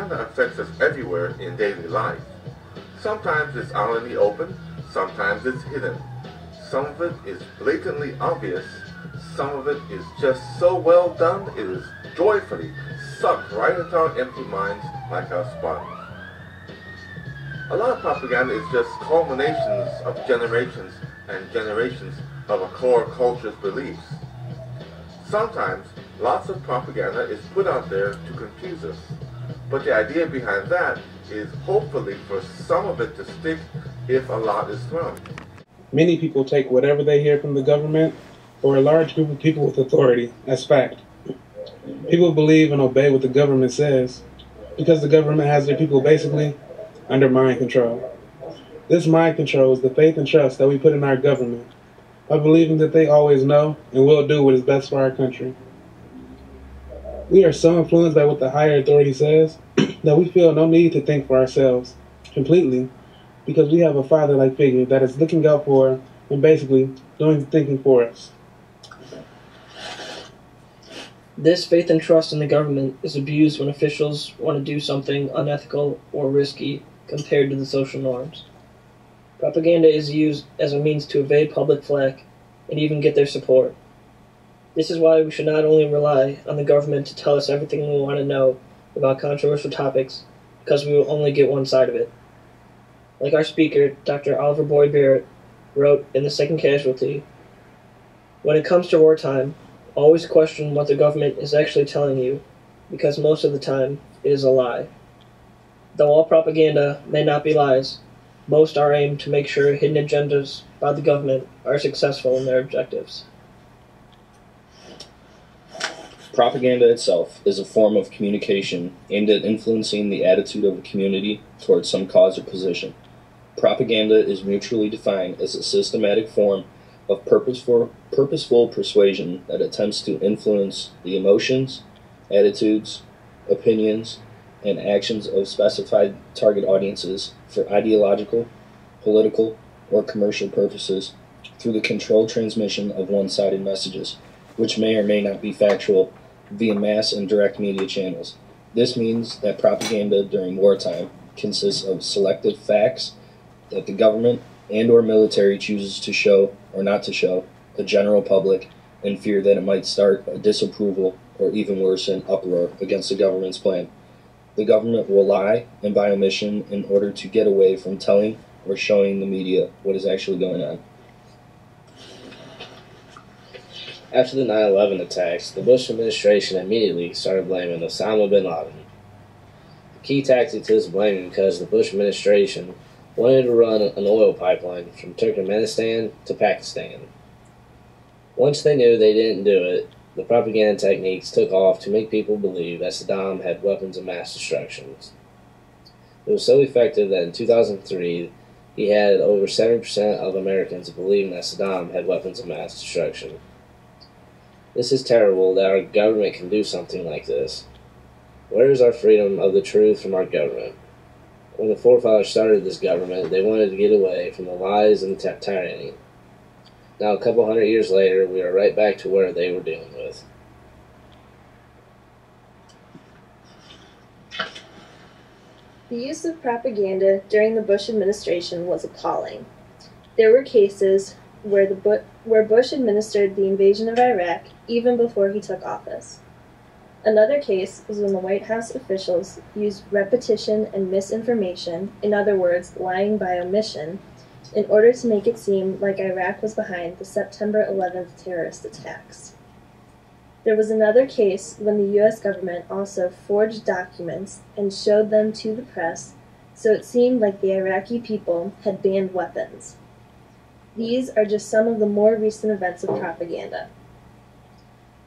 propaganda affects us everywhere in daily life. Sometimes it's out in the open, sometimes it's hidden. Some of it is blatantly obvious, some of it is just so well done it is joyfully sucked right into our empty minds like a sponge. A lot of propaganda is just culminations of generations and generations of a core culture's beliefs. Sometimes, lots of propaganda is put out there to confuse us, but the idea behind that is hopefully for some of it to stick if a lot is thrown. Many people take whatever they hear from the government or a large group of people with authority as fact. People believe and obey what the government says because the government has their people basically under mind control. This mind control is the faith and trust that we put in our government by believing that they always know and will do what is best for our country. We are so influenced by what the higher authority says that we feel no need to think for ourselves completely because we have a father-like figure that is looking out for and basically doing the thinking for us. This faith and trust in the government is abused when officials want to do something unethical or risky compared to the social norms. Propaganda is used as a means to evade public flack and even get their support. This is why we should not only rely on the government to tell us everything we want to know about controversial topics, because we will only get one side of it. Like our speaker, Dr. Oliver Boyd Barrett, wrote in The Second Casualty, "When it comes to wartime, always question what the government is actually telling you, because most of the time it is a lie. Though all propaganda may not be lies, most are aimed to make sure hidden agendas by the government are successful in their objectives." Propaganda itself is a form of communication aimed at influencing the attitude of a community towards some cause or position. Propaganda is mutually defined as a systematic form of purposeful persuasion that attempts to influence the emotions, attitudes, opinions, and actions of specified target audiences for ideological, political, or commercial purposes through the controlled transmission of one-sided messages, which may or may not be factual, via mass and direct media channels. This means that propaganda during wartime consists of selected facts that the government and or military chooses to show or not to show the general public in fear that it might start a disapproval or even worse, an uproar against the government's plan. The government will lie and by omission in order to get away from telling or showing the media what is actually going on. After the 9/11 attacks, the Bush administration immediately started blaming Osama bin Laden. The key tactic to this blaming because the Bush administration wanted to run an oil pipeline from Turkmenistan to Pakistan. Once they knew they didn't do it, the propaganda techniques took off to make people believe that Saddam had weapons of mass destruction. It was so effective that in 2003, he had over 7% of Americans believing that Saddam had weapons of mass destruction. This is terrible that our government can do something like this. Where is our freedom of the truth from our government? When the forefathers started this government, they wanted to get away from the lies and the tyranny. Now, a couple hundred years later, we are right back to where they were dealing with. The use of propaganda during the Bush administration was appalling. There were cases where Bush administered the invasion of Iraq even before he took office. Another case was when the White House officials used repetition and misinformation, in other words, lying by omission, in order to make it seem like Iraq was behind the September 11th terrorist attacks. There was another case when the U.S. government also forged documents and showed them to the press, so it seemed like the Iraqi people had banned weapons. These are just some of the more recent events of propaganda.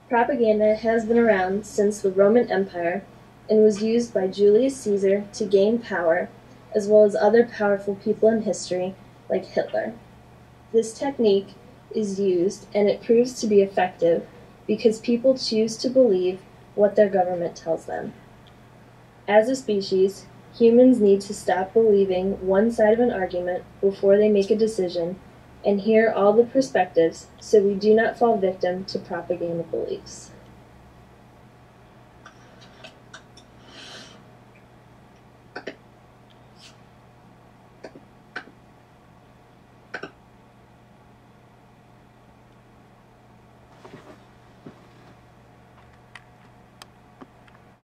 Propaganda has been around since the Roman Empire and was used by Julius Caesar to gain power, as well as other powerful people in history, like Hitler. This technique is used, and it proves to be effective because people choose to believe what their government tells them. As a species, humans need to stop believing one side of an argument before they make a decision and hear all the perspectives so we do not fall victim to propaganda beliefs.